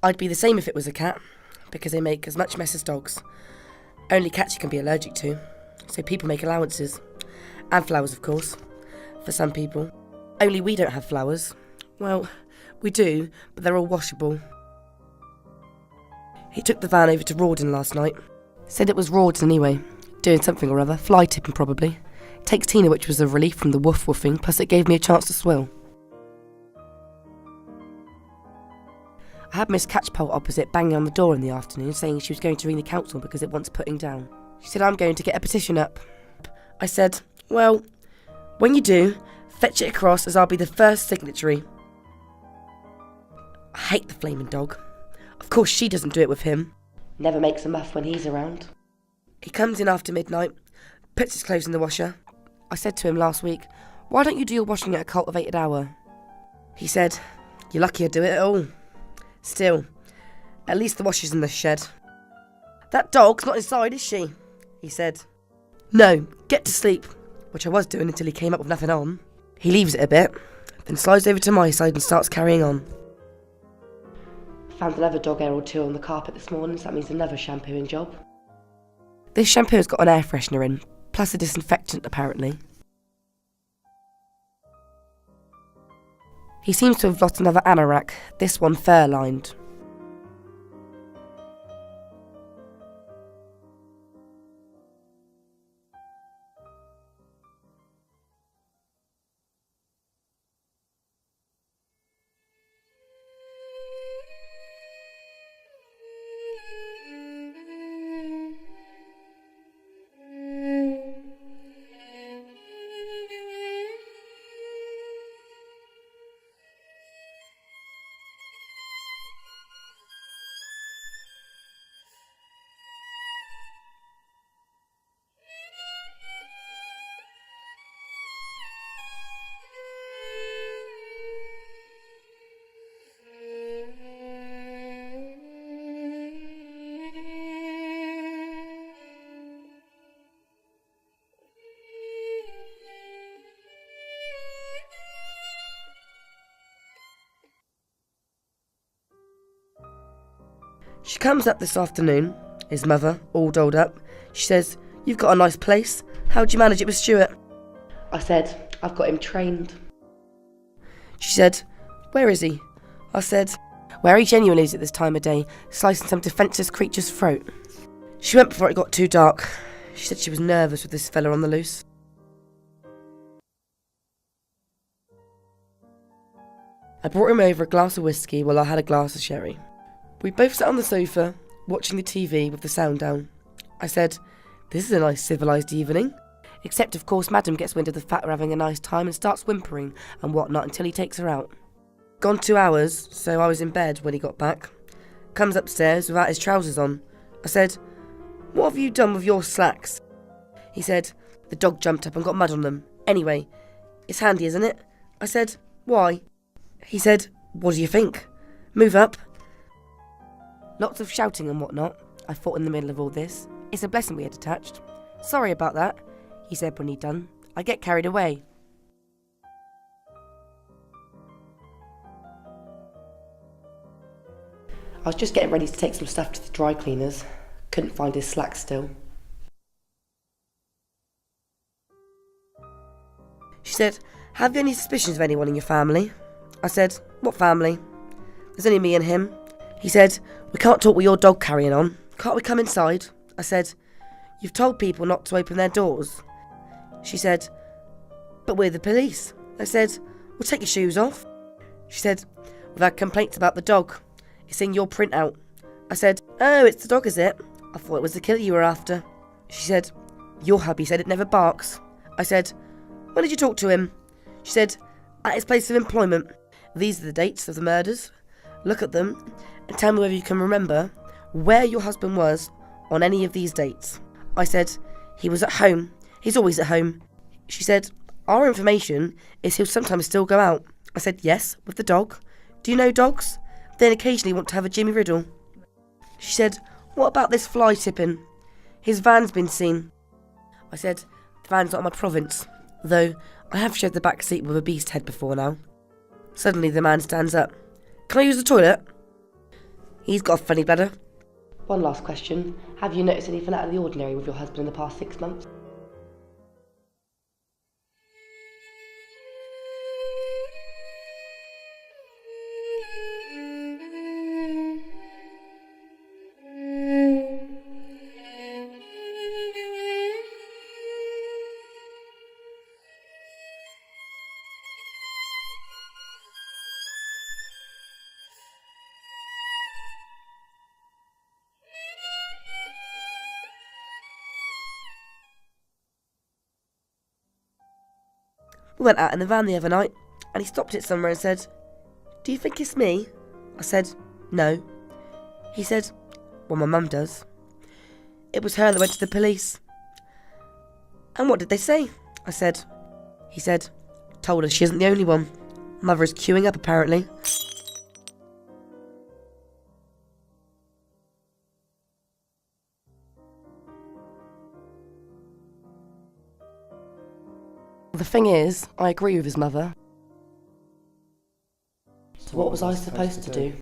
I'd be the same if it was a cat, because they make as much mess as dogs. Only cats you can be allergic to, so people make allowances. And flowers, of course, for some people. Only we don't have flowers. Well, we do, but they're all washable. He took the van over to Rawdon last night. Said it was Rawdon anyway, doing something or other, fly tipping probably. Takes Tina, which was a relief from the woof woofing, plus it gave me a chance to swill. I had Miss Catchpole opposite banging on the door in the afternoon, saying she was going to ring the council because it wants putting down. She said, I'm going to get a petition up. I said, well, when you do, fetch it across as I'll be the first signatory. I hate the flaming dog. Of course she doesn't do it with him. Never makes a muff when he's around. He comes in after midnight, puts his clothes in the washer. I said to him last week, why don't you do your washing at a cultivated hour? He said, you're lucky I do it at all. Still, at least the washer's in the shed. That dog's not inside, is she? He said. No, get to sleep, which I was doing until he came up with nothing on. He leaves it a bit, then slides over to my side and starts carrying on. Found another dog hair or two on the carpet this morning, so that means another shampooing job. This shampoo has got an air freshener in, plus a disinfectant apparently. He seems to have lost another anorak, this one fur-lined. She comes up this afternoon, his mother, all dolled up. She says, you've got a nice place. How'd you manage it with Stuart? I said, I've got him trained. She said, where is he? I said, where he genuinely is at this time of day, slicing some defenceless creature's throat. She went before it got too dark. She said she was nervous with this fella on the loose. I brought him over a glass of whiskey while I had a glass of sherry. We both sat on the sofa, watching the TV with the sound down. I said, this is a nice civilised evening. Except, of course, Madam gets wind of the fact we're having a nice time and starts whimpering and whatnot until he takes her out. Gone 2 hours, so I was in bed when he got back. Comes upstairs without his trousers on. I said, what have you done with your slacks? He said, the dog jumped up and got mud on them. Anyway, it's handy, isn't it? I said, why? He said, what do you think? Move up. Lots of shouting and whatnot, I thought in the middle of all this. It's a blessing we had attached. Sorry about that, he said when he'd done. I get carried away. I was just getting ready to take some stuff to the dry cleaners. Couldn't find his slacks still. She said, have you any suspicions of anyone in your family? I said, what family? There's only me and him. He said, we can't talk with your dog carrying on. Can't we come inside? I said, you've told people not to open their doors. She said, but we're the police. I said, well, take your shoes off. She said, we've had complaints about the dog. It's in your printout. I said, oh, it's the dog, is it? I thought it was the killer you were after. She said, your hubby said it never barks. I said, when did you talk to him? She said, at his place of employment. These are the dates of the murders. Look at them and tell me whether you can remember where your husband was on any of these dates. I said, he was at home. He's always at home. She said, our information is he'll sometimes still go out. I said, yes, with the dog. Do you know dogs? They occasionally want to have a Jimmy Riddle. She said, what about this fly tipping? His van's been seen. I said, the van's not in my province, though I have shared the back seat with a beast head before now. Suddenly the man stands up. Can I use the toilet? He's got a funny bladder. One last question. Have you noticed anything out of the ordinary with your husband in the past 6 months? We went out in the van the other night, and he stopped it somewhere and said, "Do you think it's me?" I said, "No." He said, "Well, my mum does." It was her that went to the police. "And what did they say?" I said. He said, "Told us she isn't the only one. Mother is queuing up, apparently." The thing is, I agree with his mother. So what was I supposed to do?